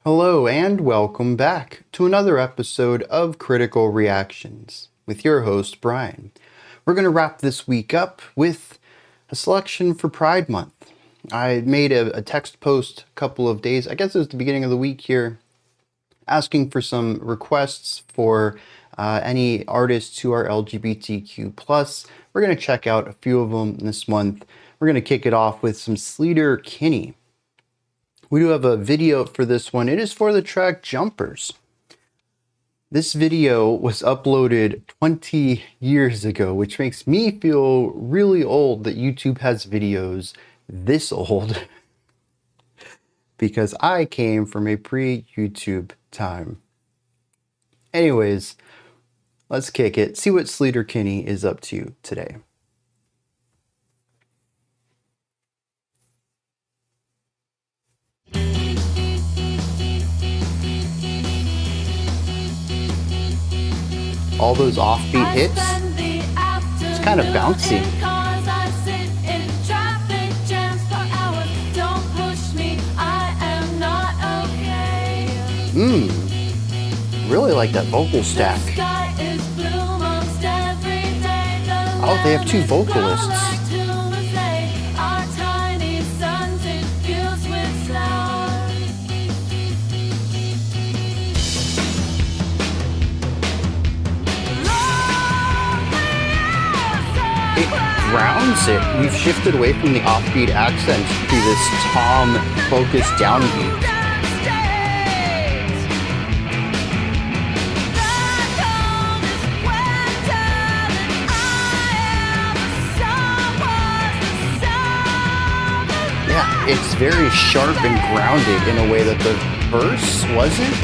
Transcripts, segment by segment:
Hello and welcome back to another episode of Critical Reactions with your host, Bryan. We're going to wrap this week up with a selection for Pride Month. I made a text post a couple of days, I guess it was the beginning of the week here, asking for some requests for any artists who are LGBTQ+. We're going to check out a few of them this month. We're going to kick it off with some Sleater-Kinney. We do have a video for this one. It is for the track Jumpers. This video was uploaded 20 years ago, which makes me feel really old that YouTube has videos this old because I came from a pre-YouTube time. Anyways, let's kick it. See what Sleater-Kinney is up to today. All those offbeat hits, it's kind of bouncy. Really like that vocal stack. Oh, they have two vocalists. Grounds it. We've shifted away from the offbeat accents to this tom-focused downbeat. Yeah, it's very sharp and grounded in a way that the verse wasn't.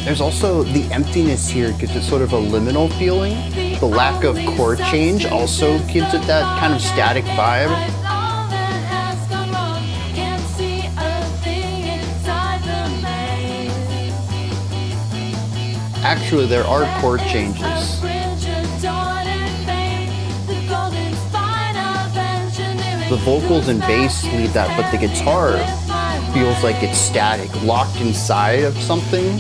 There's also the emptiness here gives it sort of a liminal feeling. The lack of chord change also gives it that kind of static vibe. Actually, there are chord changes. The vocals and bass lead that, but the guitar feels like it's static, locked inside of something.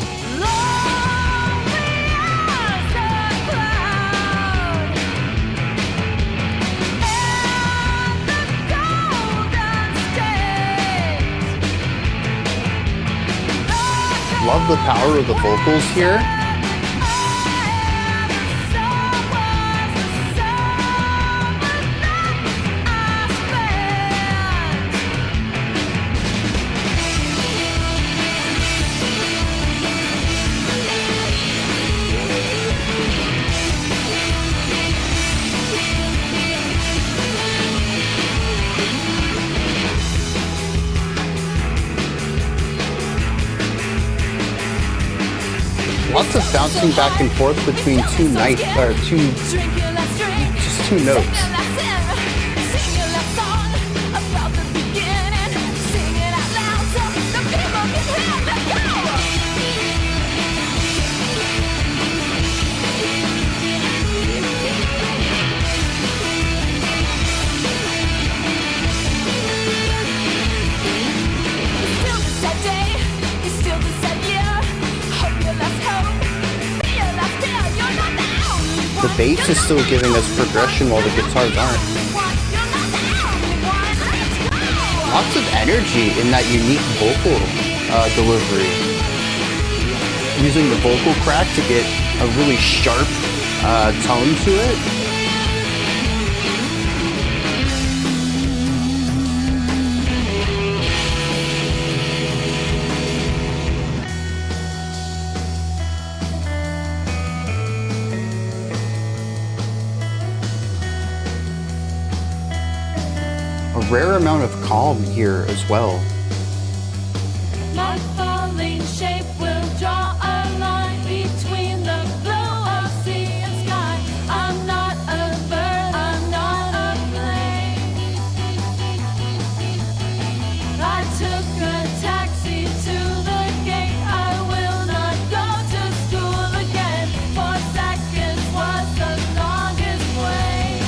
Love the power of the vocals here. Lots of bouncing back and forth between two notes. The bass is still giving us progression while the guitars aren't. Lots of energy in that unique vocal delivery. Using the vocal crack to get a really sharp tone to it. A rare amount of calm here as well. My falling shape will draw a line between the blue of sea and sky. I'm not a bird, I'm not a plane. I took a taxi to the gate. I will not go to school again. 4 seconds was the longest wait.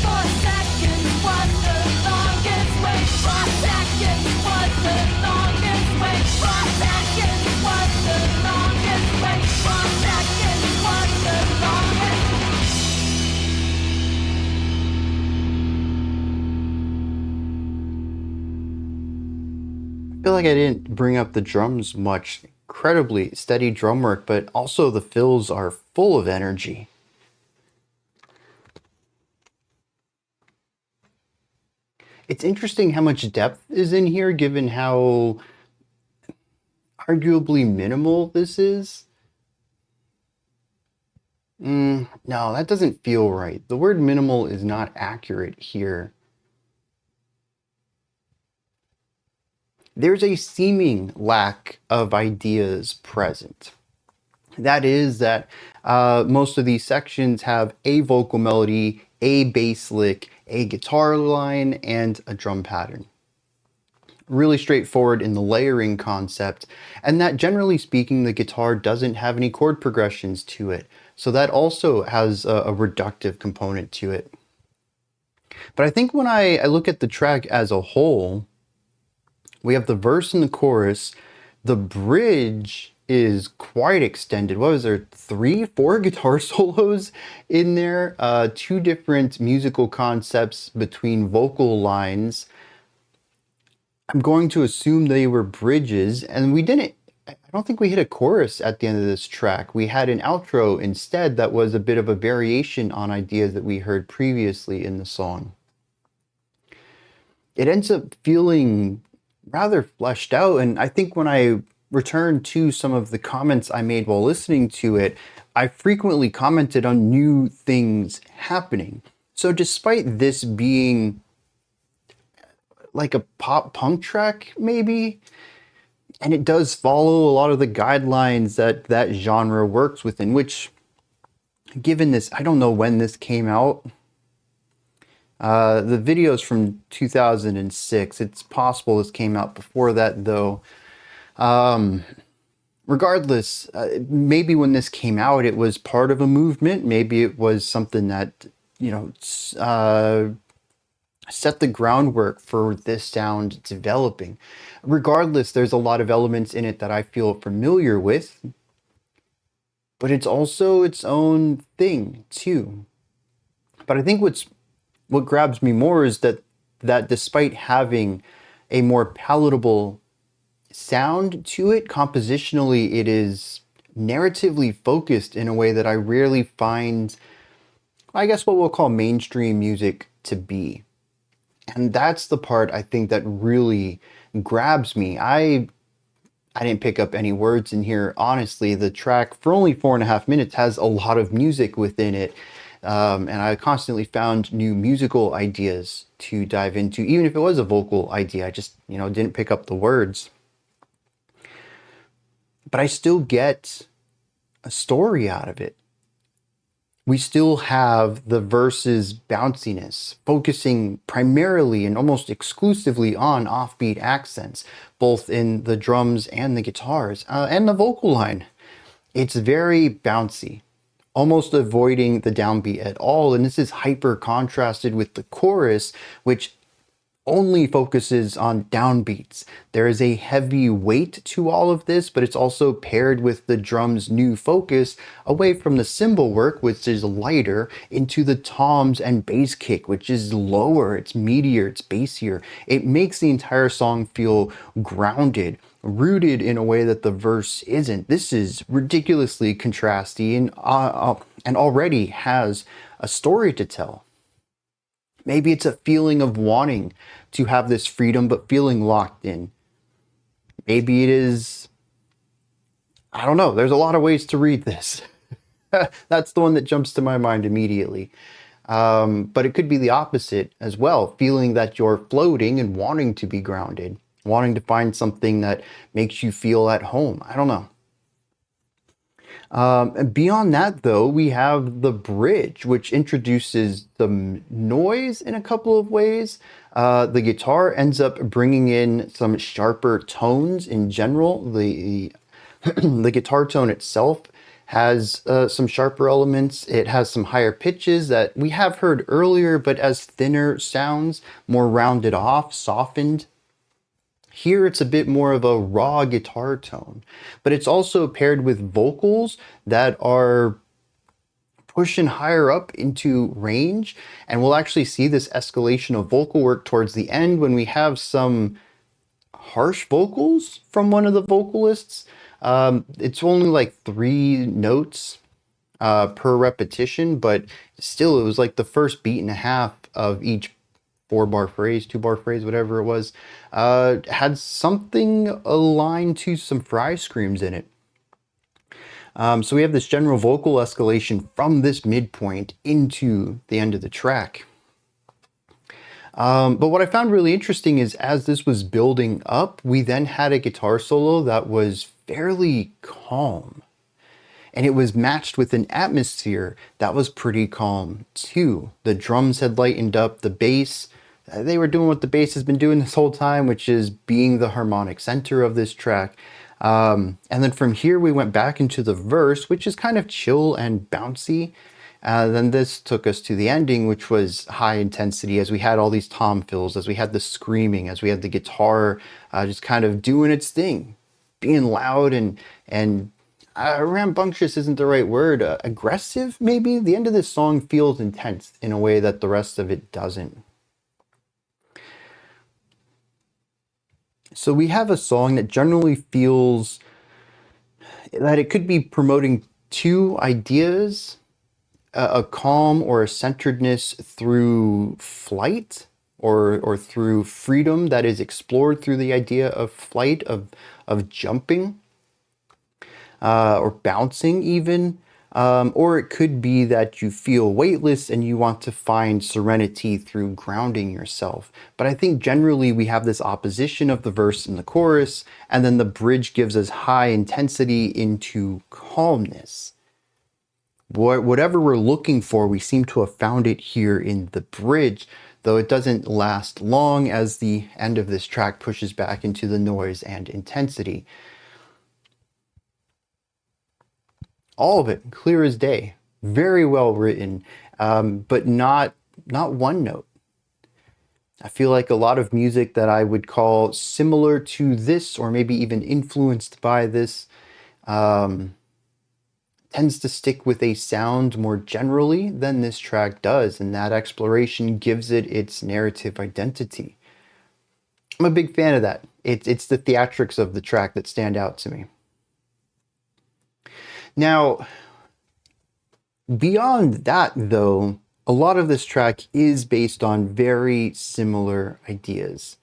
4 seconds was the longest feel like I didn't bring up the drums much. Incredibly steady drum work, but also the fills are full of energy. It's interesting how much depth is in here given how arguably minimal this is. No, that doesn't feel right. The word minimal is not accurate here. There's a seeming lack of ideas present. That is that most of these sections have a vocal melody, a bass lick, a guitar line, and a drum pattern. Really straightforward in the layering concept, and that generally speaking, the guitar doesn't have any chord progressions to it. So that also has a reductive component to it. But I think when I look at the track as a whole, we have the verse and the chorus. The bridge is quite extended. What was there? 3-4 guitar solos in there. 2 different musical concepts between vocal lines. I'm going to assume they were bridges, and I don't think we hit a chorus at the end of this track. We had an outro instead that was a bit of a variation on ideas that we heard previously in the song. It ends up feeling rather fleshed out, and I think when I return to some of the comments I made while listening to it, I frequently commented on new things happening. So despite this being like a pop punk track, maybe, and it does follow a lot of the guidelines that genre works within, which, given this, I don't know when this came out. The video's from 2006. It's possible this came out before that, though. Regardless, maybe when this came out, it was part of a movement. Maybe it was something that, set the groundwork for this sound developing. Regardless, there's a lot of elements in it that I feel familiar with, but it's also its own thing too. But I think what grabs me more is that despite having a more palatable sound to it, compositionally it is narratively focused in a way that I rarely find, I guess, what we'll call mainstream music to be. And that's the part I think that really grabs me. I didn't pick up any words in here. Honestly, the track, for only 4.5 minutes, has a lot of music within it. And I constantly found new musical ideas to dive into, even if it was a vocal idea. I just, didn't pick up the words. But I still get a story out of it. We still have the verse's bounciness, focusing primarily and almost exclusively on offbeat accents, both in the drums and the guitars, and the vocal line. It's very bouncy, almost avoiding the downbeat at all, and this is hyper contrasted with the chorus, which only focuses on downbeats. There is a heavy weight to all of this, but it's also paired with the drum's new focus away from the cymbal work, which is lighter, into the toms and bass kick, which is lower, it's meatier, it's bassier. It makes the entire song feel grounded, rooted in a way that the verse isn't. This is ridiculously contrasty and already has a story to tell. Maybe it's a feeling of wanting to have this freedom, but feeling locked in. Maybe it is, I don't know. There's a lot of ways to read this. That's the one that jumps to my mind immediately. But it could be the opposite as well. Feeling that you're floating and wanting to be grounded, wanting to find something that makes you feel at home. I don't know. And beyond that, though, we have the bridge, which introduces some noise in a couple of ways. The guitar ends up bringing in some sharper tones in general. The guitar tone itself has some sharper elements. It has some higher pitches that we have heard earlier, but as thinner sounds, more rounded off, softened. Here it's a bit more of a raw guitar tone, but it's also paired with vocals that are pushing higher up into range, and we'll actually see this escalation of vocal work towards the end when we have some harsh vocals from one of the vocalists. It's only like 3 notes per repetition, but still, it was like the first beat and a half of each 4-bar phrase, 2-bar phrase, whatever it was, had something aligned to some fry screams in it. So we have this general vocal escalation from this midpoint into the end of the track. But what I found really interesting is as this was building up, we then had a guitar solo that was fairly calm. And it was matched with an atmosphere that was pretty calm too. The drums had lightened up, the bass, they were doing what the bass has been doing this whole time, which is being the harmonic center of this track. And then from here we went back into the verse, which is kind of chill and bouncy. Then this took us to the ending, which was high intensity, as we had all these tom fills, as we had the screaming, as we had the guitar just kind of doing its thing, being loud and rambunctious isn't the right word, aggressive maybe. The end of this song feels intense in a way that the rest of it doesn't. So we have a song that generally feels that it could be promoting 2 ideas, a calm or a centeredness through flight or through freedom that is explored through the idea of flight, of jumping or bouncing even. Or it could be that you feel weightless and you want to find serenity through grounding yourself. But I think generally we have this opposition of the verse and the chorus, and then the bridge gives us high intensity into calmness. Whatever we're looking for, we seem to have found it here in the bridge, though it doesn't last long as the end of this track pushes back into the noise and intensity. All of it clear as day, very well written, but not one note. I feel like a lot of music that I would call similar to this, or maybe even influenced by this, tends to stick with a sound more generally than this track does, and that exploration gives it its narrative identity. I'm a big fan of that. It's the theatrics of the track that stand out to me. Now, beyond that, though, a lot of this track is based on very similar ideas.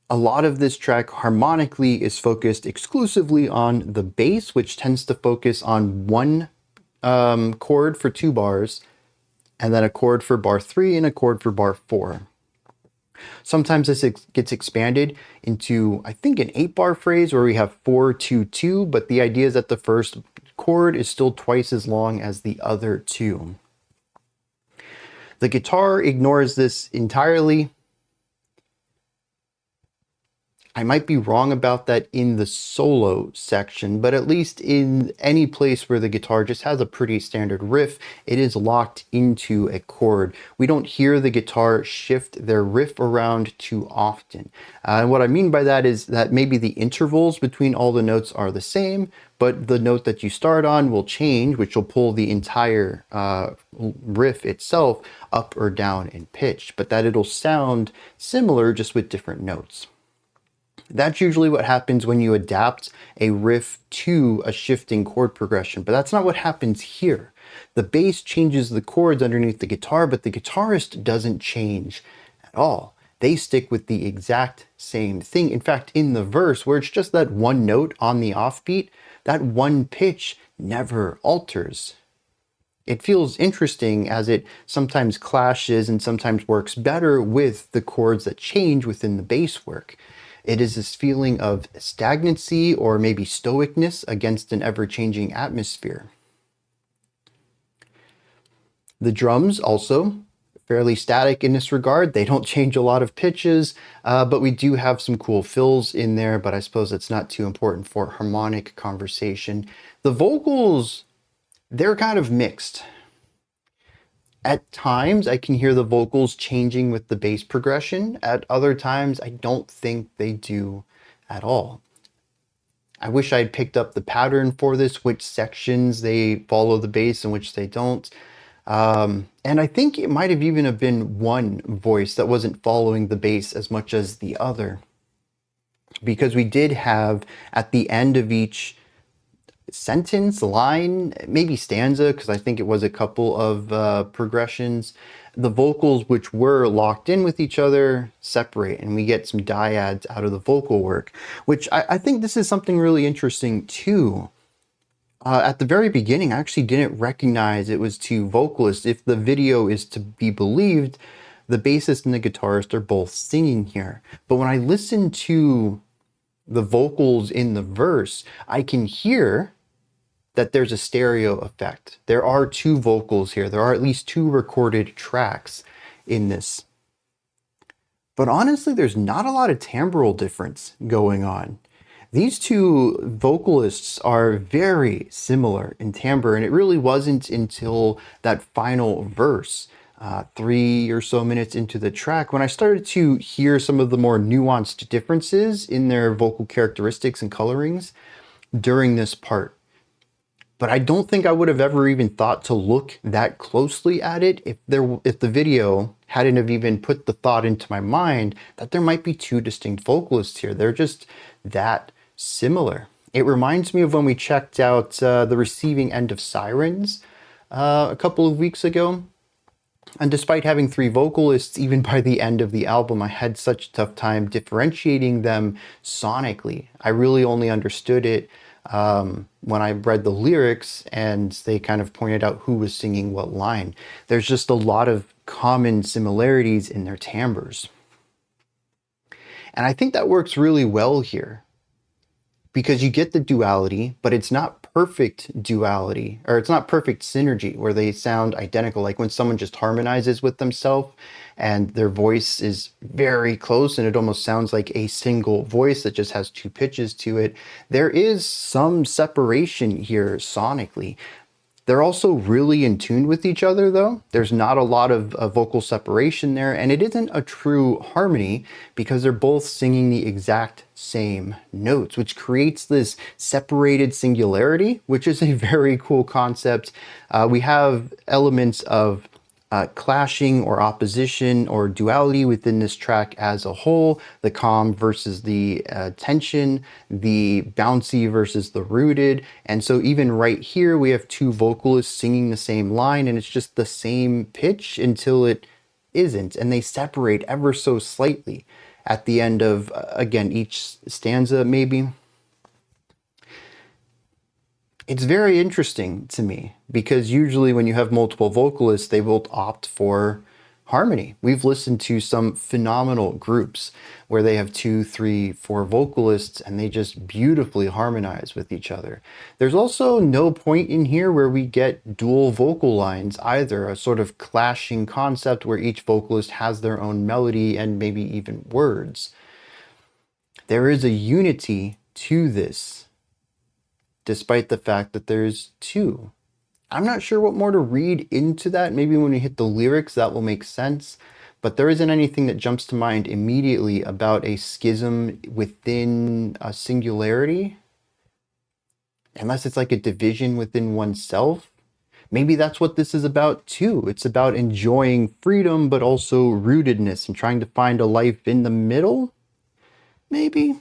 A lot of this track harmonically is focused exclusively on the bass, which tends to focus on one chord for 2 bars, and then a chord for bar 3 and a chord for bar 4. Sometimes this gets expanded into, I think, an 8-bar phrase where we have 4-2-2, but the idea is that the first chord is still twice as long as the other 2. The guitar ignores this entirely. I might be wrong about that in the solo section, but at least in any place where the guitar just has a pretty standard riff, it is locked into a chord. We don't hear the guitar shift their riff around too often. And what I mean by that is that maybe the intervals between all the notes are the same, but the note that you start on will change, which will pull the entire riff itself up or down in pitch, but that it'll sound similar just with different notes. That's usually what happens when you adapt a riff to a shifting chord progression, but that's not what happens here. The bass changes the chords underneath the guitar, but the guitarist doesn't change at all. They stick with the exact same thing. In fact, in the verse, where it's just that one note on the offbeat, that one pitch never alters. It feels interesting as it sometimes clashes and sometimes works better with the chords that change within the bass work. It is this feeling of stagnancy or maybe stoicness against an ever-changing atmosphere. The drums also fairly static in this regard. They don't change a lot of pitches, but we do have some cool fills in there, but I suppose it's not too important for harmonic conversation. The vocals, they're kind of mixed. At times, I can hear the vocals changing with the bass progression. At other times, I don't think they do at all. I wish I had picked up the pattern for this, which sections they follow the bass and which they don't. And I think it might have even have been one voice that wasn't following the bass as much as the other. because we did have at the end of each sentence, line, maybe stanza, because I think it was a couple of progressions, the vocals which were locked in with each other separate, and we get some dyads out of the vocal work, which I think this is something really interesting too. At the very beginning, I actually didn't recognize it was two vocalists. If the video is to be believed, the bassist and the guitarist are both singing here. But when I listen to the vocals in the verse, I can hear that there's a stereo effect. There are two vocals here. There are at least two recorded tracks in this. But honestly, there's not a lot of timbral difference going on. These two vocalists are very similar in timbre, and it really wasn't until that final verse, 3 or so minutes into the track, when I started to hear some of the more nuanced differences in their vocal characteristics and colorings during this part. But I don't think I would have ever even thought to look that closely at it if the video hadn't have even put the thought into my mind that there might be two distinct vocalists here. They're just that similar. It reminds me of when we checked out the receiving end of Sirens a couple of weeks ago. And despite having three vocalists, even by the end of the album, I had such a tough time differentiating them sonically. I really only understood it when I read the lyrics and they kind of pointed out who was singing what line. There's just a lot of common similarities in their timbres. And I think that works really well here, because you get the duality, but it's not perfect duality, or it's not perfect synergy where they sound identical. Like when someone just harmonizes with themselves and their voice is very close and it almost sounds like a single voice that just has two pitches to it. There is some separation here sonically. They're also really in tune with each other though. There's not a lot of vocal separation there, and it isn't a true harmony because they're both singing the exact same notes, which creates this separated singularity, which is a very cool concept. We have elements of clashing or opposition or duality within this track as a whole, the calm versus the tension, the bouncy versus the rooted. And so even right here, we have two vocalists singing the same line, and it's just the same pitch until it isn't. And they separate ever so slightly at the end of, again, each stanza maybe. It's very interesting to me because usually when you have multiple vocalists, they will opt for harmony. We've listened to some phenomenal groups where they have 2, 3, 4 vocalists and they just beautifully harmonize with each other. There's also no point in here where we get dual vocal lines either, a sort of clashing concept where each vocalist has their own melody and maybe even words. There is a unity to this, despite the fact that there's two. I'm not sure what more to read into that. Maybe when we hit the lyrics, that will make sense. But there isn't anything that jumps to mind immediately about a schism within a singularity. Unless it's like a division within oneself. Maybe that's what this is about too. It's about enjoying freedom, but also rootedness and trying to find a life in the middle. Maybe.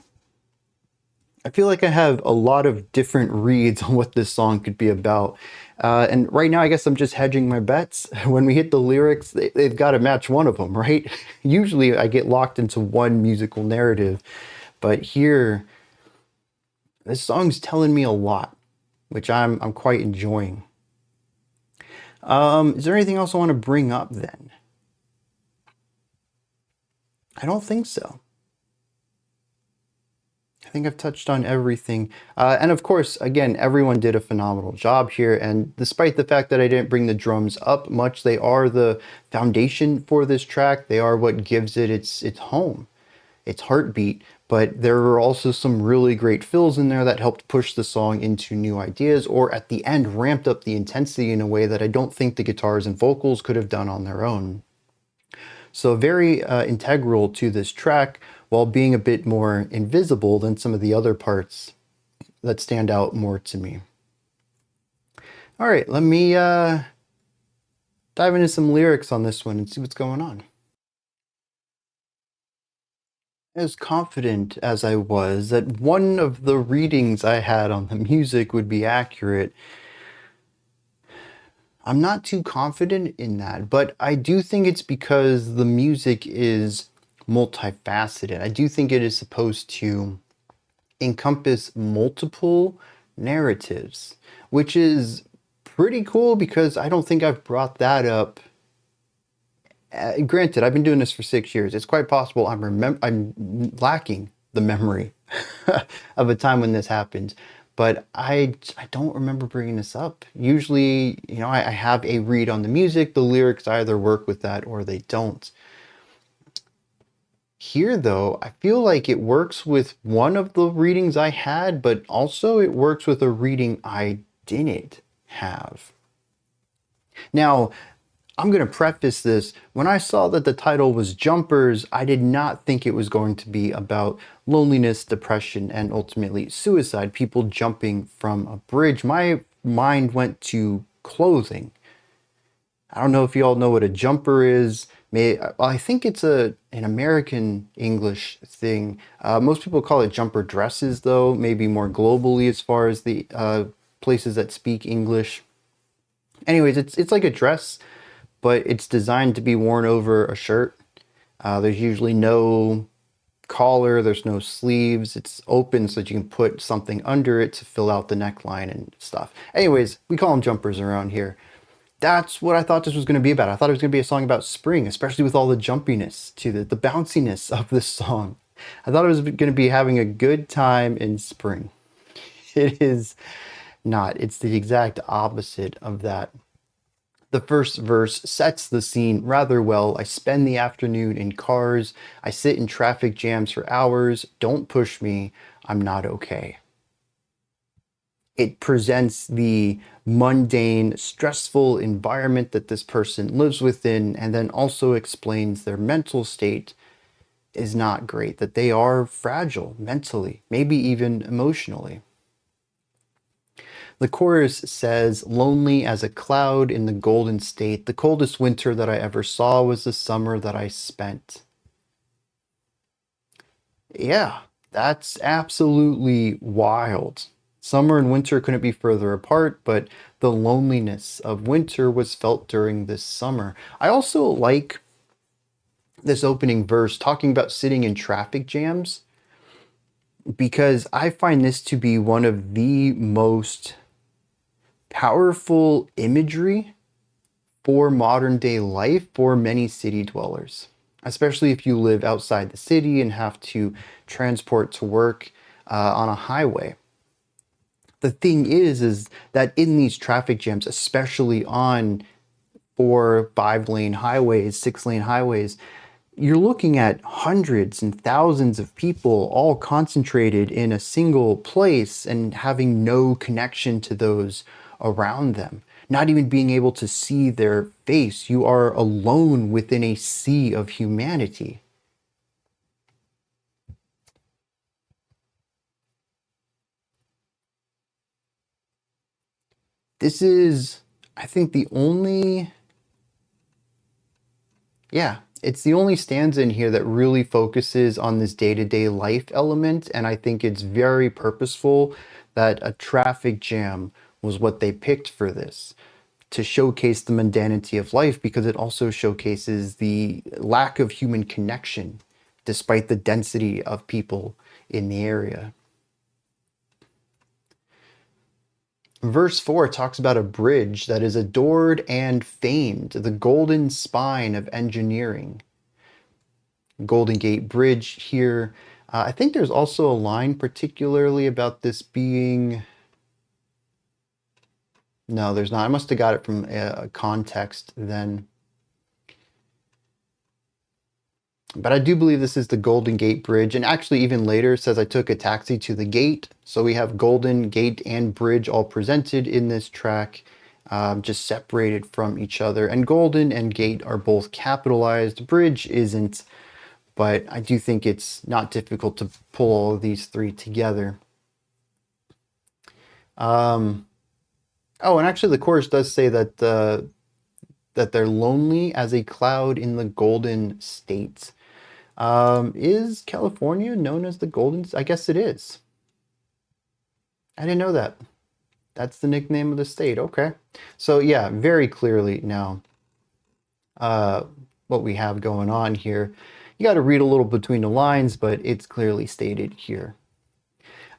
I feel like I have a lot of different reads on what this song could be about. And right now, I guess I'm just hedging my bets. When we hit the lyrics, they've got to match one of them, right? Usually I get locked into one musical narrative. But here, this song's telling me a lot, which I'm quite enjoying. Is there anything else I want to bring up then? I don't think so. I think I've touched on everything. And of course, again, everyone did a phenomenal job here. And despite the fact that I didn't bring the drums up much, they are the foundation for this track. They are what gives it its home, its heartbeat. But there were also some really great fills in there that helped push the song into new ideas, or at the end ramped up the intensity in a way that I don't think the guitars and vocals could have done on their own. So very integral to this track, while being a bit more invisible than some of the other parts that stand out more to me. All right, let me dive into some lyrics on this one and see what's going on. As confident as I was that one of the readings I had on the music would be accurate, I'm not too confident in that, but I do think it's because the music is multifaceted. I do think it is supposed to encompass multiple narratives, which is pretty cool because I don't think I've brought that up. Granted, I've been doing this for 6 years. It's quite possible I'm lacking the memory of a time when this happened, but I don't remember bringing this up. Usually, I have a read on the music. The lyrics either work with that or they don't. Here, though, I feel like it works with one of the readings I had, but also it works with a reading I didn't have. Now, I'm going to preface this. When I saw that the title was Jumpers, I did not think it was going to be about loneliness, depression, and ultimately suicide, people jumping from a bridge. My mind went to clothing. I don't know if you all know what a jumper is. I think it's an American English thing. Most people call it jumper dresses, though, maybe more globally as far as the places that speak English. Anyways, it's like a dress, but it's designed to be worn over a shirt. There's usually no collar, there's no sleeves. It's open so that you can put something under it to fill out the neckline and stuff. Anyways, we call them jumpers around here. That's what I thought this was going to be about. I thought it was going to be a song about spring, especially with all the jumpiness to the bounciness of this song. I thought it was going to be having a good time in spring. It is not. It's the exact opposite of that. The first verse sets the scene rather well. I spend the afternoon in cars. I sit in traffic jams for hours. Don't push me. I'm not okay. It presents the mundane, stressful environment that this person lives within, and then also explains their mental state is not great, that they are fragile mentally, maybe even emotionally. The chorus says, lonely as a cloud in the golden state. The coldest winter that I ever saw was the summer that I spent. Yeah, that's absolutely wild. Summer and winter couldn't be further apart, but the loneliness of winter was felt during this summer. I also like this opening verse talking about sitting in traffic jams because I find this to be one of the most powerful imagery for modern day life for many city dwellers, especially if you live outside the city and have to transport to work on a highway. The thing is that in these traffic jams, especially on 4, 5 lane highways, 6 lane highways, you're looking at hundreds and thousands of people all concentrated in a single place and having no connection to those around them, not even being able to see their face. You are alone within a sea of humanity. This is, I think, it's the only stanza in here that really focuses on this day-to-day life element, and I think it's very purposeful that a traffic jam was what they picked for this, to showcase the mundanity of life, because it also showcases the lack of human connection despite the density of people in the area. Verse 4 talks about a bridge that is adored and famed, the golden spine of engineering. Golden Gate Bridge here. I think there's also a line particularly about this being... No, there's not. I must have got it from a context then. But I do believe this is the Golden Gate Bridge. And actually, even later, it says I took a taxi to the gate. So we have Golden Gate and Bridge all presented in this track, just separated from each other. And Golden and Gate are both capitalized. Bridge isn't. But I do think it's not difficult to pull all of these three together. Oh, and actually the chorus does say that that they're lonely as a cloud in the golden state. Is California known as the Golden? I guess it is. I didn't know that. That's the nickname of the state. Okay. So yeah, very clearly now, uh, what we have going on here. You got to read a little between the lines, but it's clearly stated here.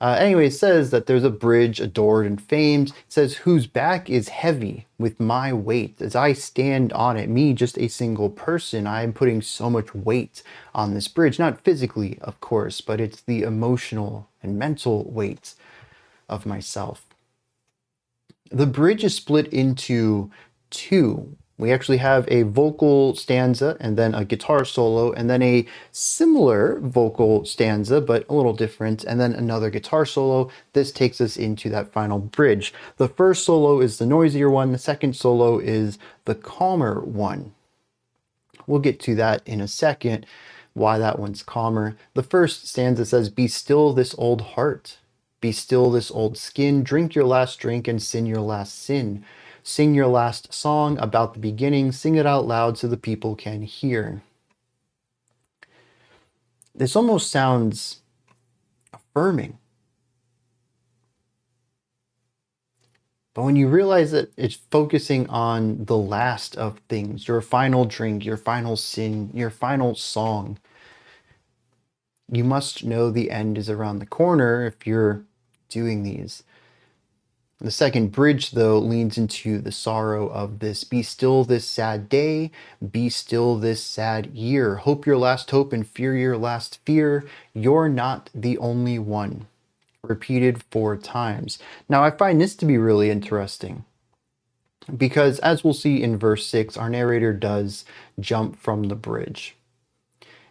Anyway, it says that there's a bridge adored and famed. It says, whose back is heavy with my weight. As I stand on it, me, just a single person, I am putting so much weight on this bridge. Not physically, of course, but it's the emotional and mental weight of myself. The bridge is split into two. We actually have a vocal stanza and then a guitar solo and then a similar vocal stanza, but a little different, and then another guitar solo. This takes us into that final bridge. The first solo is the noisier one. The second solo is the calmer one. We'll get to that in a second, why that one's calmer. The first stanza says, be still this old heart. Be still this old skin. Drink your last drink and sin your last sin. Sing your last song about the beginning. Sing it out loud so the people can hear. This almost sounds affirming. But when you realize that it's focusing on the last of things, your final drink, your final sin, your final song, you must know the end is around the corner if you're doing these. The second bridge, though, leans into the sorrow of this. Be still this sad day, be still this sad year. Hope your last hope and fear your last fear. You're not the only one. Repeated 4 times. Now, I find this to be really interesting because, as we'll see in verse 6, our narrator does jump from the bridge.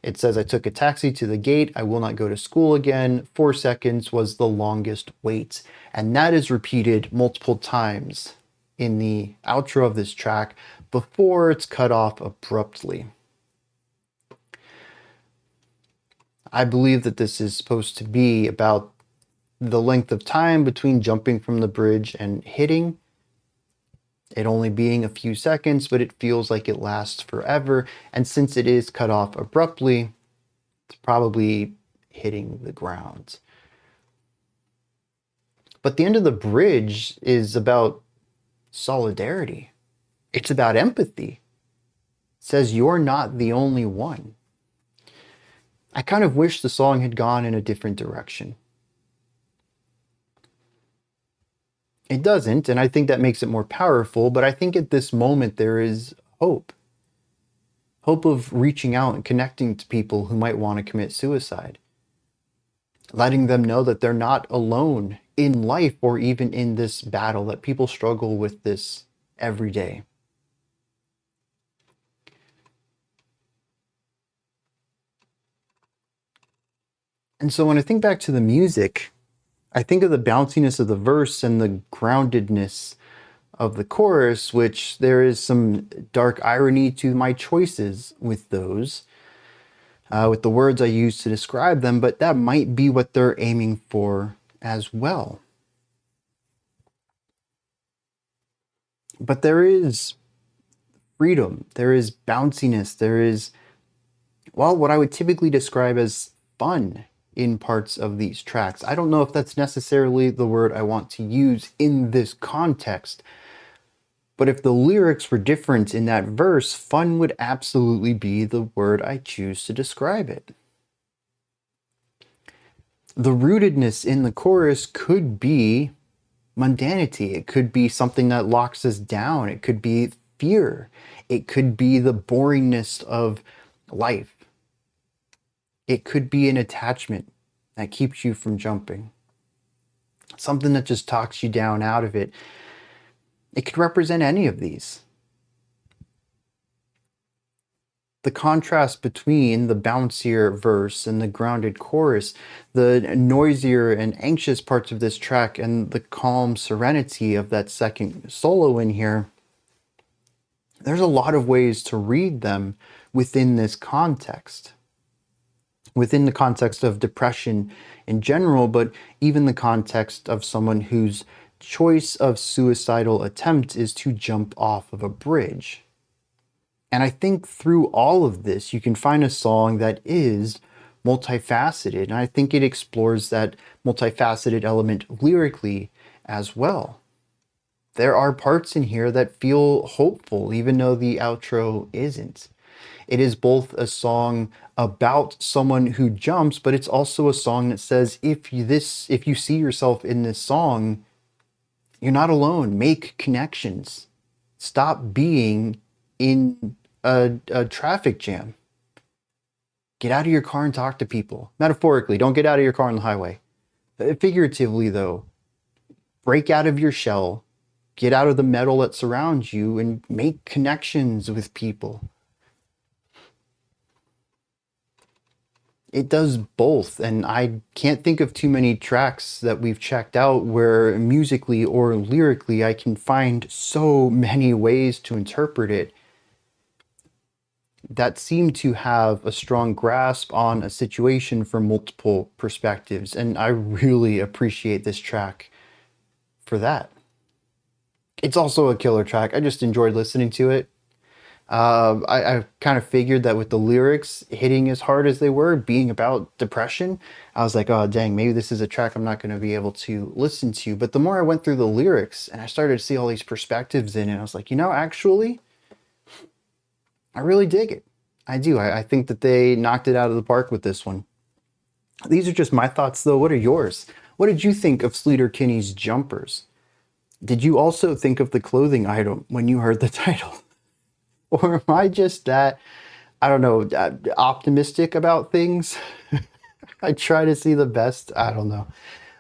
It says, I took a taxi to the gate. I will not go to school again. 4 seconds was the longest wait. And that is repeated multiple times in the outro of this track before it's cut off abruptly. I believe that this is supposed to be about the length of time between jumping from the bridge and hitting. It only being a few seconds, but it feels like it lasts forever. And since it is cut off abruptly, it's probably hitting the ground. But the end of the bridge is about solidarity. It's about empathy. It says you're not the only one. I kind of wish the song had gone in a different direction. It doesn't, and I think that makes it more powerful, but I think at this moment there is hope. Hope of reaching out and connecting to people who might want to commit suicide. Letting them know that they're not alone in life or even in this battle, that people struggle with this every day. And so when I think back to the music, I think of the bounciness of the verse and the groundedness of the chorus, which there is some dark irony to my choices with those, with the words I use to describe them, but that might be what they're aiming for as well. But there is freedom, there is bounciness, there is, well, what I would typically describe as fun in parts of these tracks. I don't know if that's necessarily the word I want to use in this context, but if the lyrics were different in that verse, fun would absolutely be the word I choose to describe it. The rootedness in the chorus could be mundanity. It could be something that locks us down. It could be fear. It could be the boringness of life. It could be an attachment that keeps you from jumping. Something that just talks you down out of it. It could represent any of these. The contrast between the bouncier verse and the grounded chorus, the noisier and anxious parts of this track and the calm serenity of that second solo in here, there's a lot of ways to read them within this context. Within the context of depression in general, but even the context of someone whose choice of suicidal attempt is to jump off of a bridge. And I think through all of this, you can find a song that is multifaceted. And I think it explores that multifaceted element lyrically as well. There are parts in here that feel hopeful, even though the outro isn't. It is both a song about someone who jumps, but it's also a song that says, if you see yourself in this song, you're not alone. Make connections. Stop being in a traffic jam. Get out of your car and talk to people. Metaphorically, don't get out of your car on the highway. Figuratively, though, break out of your shell. Get out of the metal that surrounds you and make connections with people. It does both, and I can't think of too many tracks that we've checked out where musically or lyrically I can find so many ways to interpret it that seem to have a strong grasp on a situation from multiple perspectives, and I really appreciate this track for that. It's also a killer track. I just enjoyed listening to it. I kind of figured that with the lyrics hitting as hard as they were, being about depression, I was like, oh, dang, maybe this is a track I'm not going to be able to listen to. But the more I went through the lyrics and I started to see all these perspectives in it, I was like, actually, I really dig it. I do. I think that they knocked it out of the park with this one. These are just my thoughts, though. What are yours? What did you think of Sleater-Kinney's Jumpers? Did you also think of the clothing item when you heard the title? Or am I just that, I don't know, optimistic about things? I try to see the best. I don't know.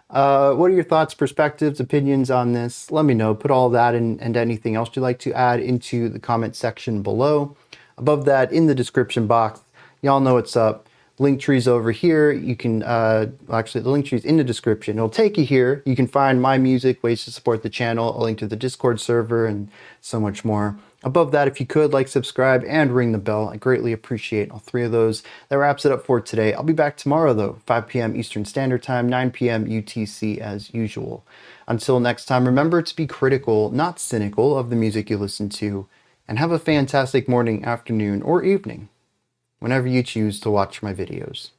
What are your thoughts, perspectives, opinions on this? Let me know. Put all that and anything else you'd like to add into the comment section below. Above that, in the description box, y'all know what's up. Link tree's over here. You can, actually the link tree's in the description. It'll take you here. You can find my music, ways to support the channel, a link to the Discord server, and so much more. Above that, if you could, like, subscribe, and ring the bell. I greatly appreciate all three of those. That wraps it up for today. I'll be back tomorrow, though, 5 p.m. Eastern Standard Time, 9 p.m. UTC as usual. Until next time, remember to be critical, not cynical, of the music you listen to, and have a fantastic morning, afternoon, or evening, whenever you choose to watch my videos.